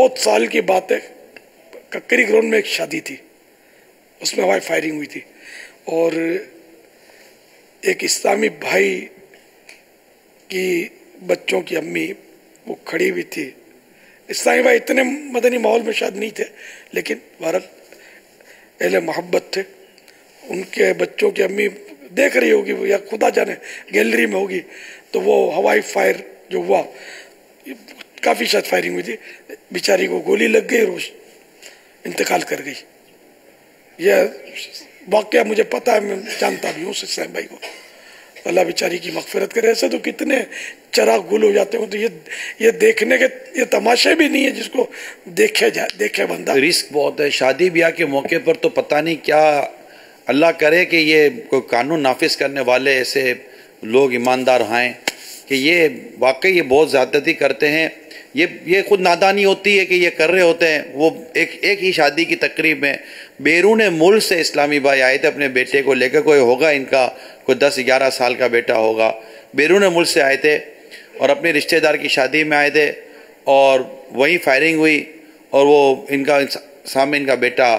बहुत साल की बात है, कक्करी ग्राउंड में एक शादी थी, उसमें हवाई फायरिंग हुई थी और एक इस्लामी भाई की बच्चों की अम्मी वो खड़ी हुई थी। इस्लामी भाई इतने मदनी माहौल में शायद नहीं थे, लेकिन बहरहाल अहले मोहब्बत थे। उनके बच्चों की अम्मी देख रही होगी या खुदा जाने गैलरी में होगी, तो वो हवाई फायर जो हुआ, काफ़ी शायद फायरिंग हुई थी, बेचारी को गोली लग गई, रोज इंतकाल कर गई। यह वाकया मुझे पता है, मैं जानता भी हूँ इस्लाम भाई को। अल्लाह बेचारी की मगफिरत करे। ऐसे तो कितने चराग गुल हो जाते हो, तो ये देखने के ये तमाशे भी नहीं है जिसको देखे बंदा। रिस्क बहुत है शादी ब्याह के मौके पर, तो पता नहीं क्या, अल्लाह करे कि ये कोई कानून नाफिज करने वाले ऐसे लोग ईमानदार हैं कि ये वाकई ये बहुत ज़्यादती करते हैं। ये खुद नादानी होती है कि ये कर रहे होते हैं। वो एक ही शादी की तकरीब में बैरून मुल्क से इस्लामी भाई आए थे अपने बेटे को लेकर, कोई होगा इनका कोई 10-11 साल का बेटा होगा, बैरून मुल्क से आए थे और अपने रिश्तेदार की शादी में आए थे और वहीं फायरिंग हुई और वो इनका सामने इनका बेटा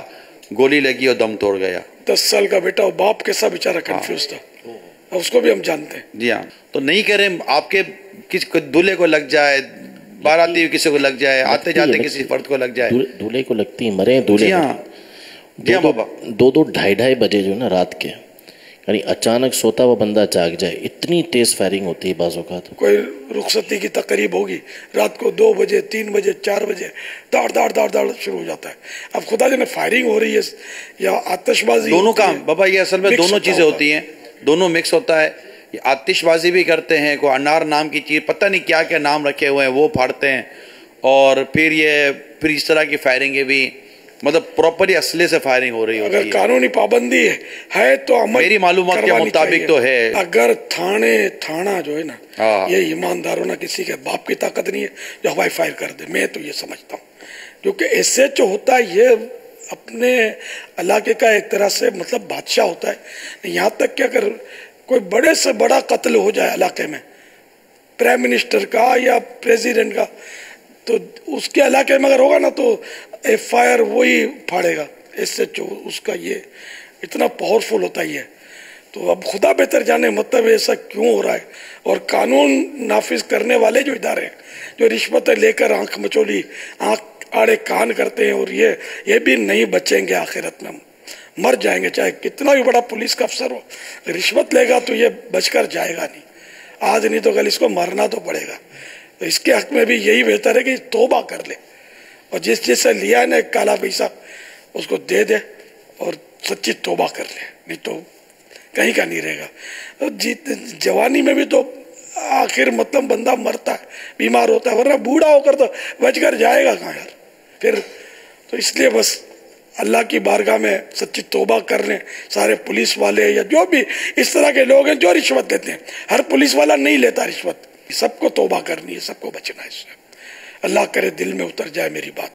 गोली लगी और दम तोड़ गया। 10 साल का बेटा, बाप कैसा बेचारा कंफ्यूज था, उसको भी हम जानते हैं। जी हाँ, तो नहीं करें आपके किसी दूल्हे को लग जाए, बाराती किसी को लग जाए, आते जाते किसी फर्द को लग जाए, दूल्हे को लगती मरे दूल्हे। जी हाँ, जी हाँ बाबा। 2-2 ढाई बजे जो ना रात के, यानी अचानक सोता हुआ बंदा जाग जाए, इतनी तेज फायरिंग होती है बाज़ औक़ात। कोई रुखसती की तकरीब होगी रात को 2 बजे 3 बजे 4 बजे दाड़ शुरू हो जाता है। अब खुदा जाने फायरिंग हो रही है या आतिशबाजी, दोनों काम बाबा, ये असल में दोनों चीजें होती हैं, दोनों मिक्स होता है। ये आतिशबाजी भी करते हैं, कोई अनार नाम की चीज, पता नहीं क्या क्या नाम रखे हुए हैं, वो फाड़ते हैं और फिर इस तरह की फायरिंग भी, मतलब प्रॉपरली असले से फायरिंग हो रही होती है। अगर कानूनी पाबंदी है तो अमल मेरी मालूमात के मुताबिक तो है। अगर थाना जो है ना, ये ईमानदारों ना, किसी के बाप की ताकत नहीं है जो हवाई फायर कर दे। मैं तो ये समझता हूँ, क्योंकि ऐसे जो होता है ये अपने इलाके का एक तरह से मतलब बादशाह होता है। यहाँ तक कि अगर कोई बड़े से बड़ा कत्ल हो जाए इलाके में, प्राइम मिनिस्टर का या प्रेसिडेंट का, तो उसके इलाके में अगर होगा ना तो FIR वही फाड़ेगा। इससे जो उसका ये इतना पावरफुल होता ही है। तो अब खुदा बेहतर जाने मतलब ऐसा क्यों हो रहा है। और कानून नाफिज करने वाले जो इदारे हैं, जो रिश्वतें लेकर आंख मचोली, आंख आड़े कान करते हैं, और ये भी नहीं बचेंगे। आखिरत में मर जाएंगे, चाहे कितना भी बड़ा पुलिस का अफसर हो, रिश्वत लेगा तो ये बचकर जाएगा नहीं। आज नहीं तो कल इसको मरना तो पड़ेगा। तो इसके हक में भी यही बेहतर है कि तौबा कर ले और जिससे लिया है ना काला पैसा, उसको दे दे और सच्ची तौबा कर ले, नहीं तो कहीं का नहीं रहेगा। तो जवानी में भी तो आखिर मतलब बंदा मरता है, बीमार होता है, वरना बूढ़ा होकर तो बचकर जाएगा कहाँ यार फिर। तो इसलिए बस अल्लाह की बारगाह में सच्ची तौबा कर लें सारे पुलिस वाले या जो भी इस तरह के लोग हैं जो रिश्वत देते हैं। हर पुलिस वाला नहीं लेता रिश्वत, सबको तौबा करनी है, सबको बचना है इससे। अल्लाह करे दिल में उतर जाए मेरी बात।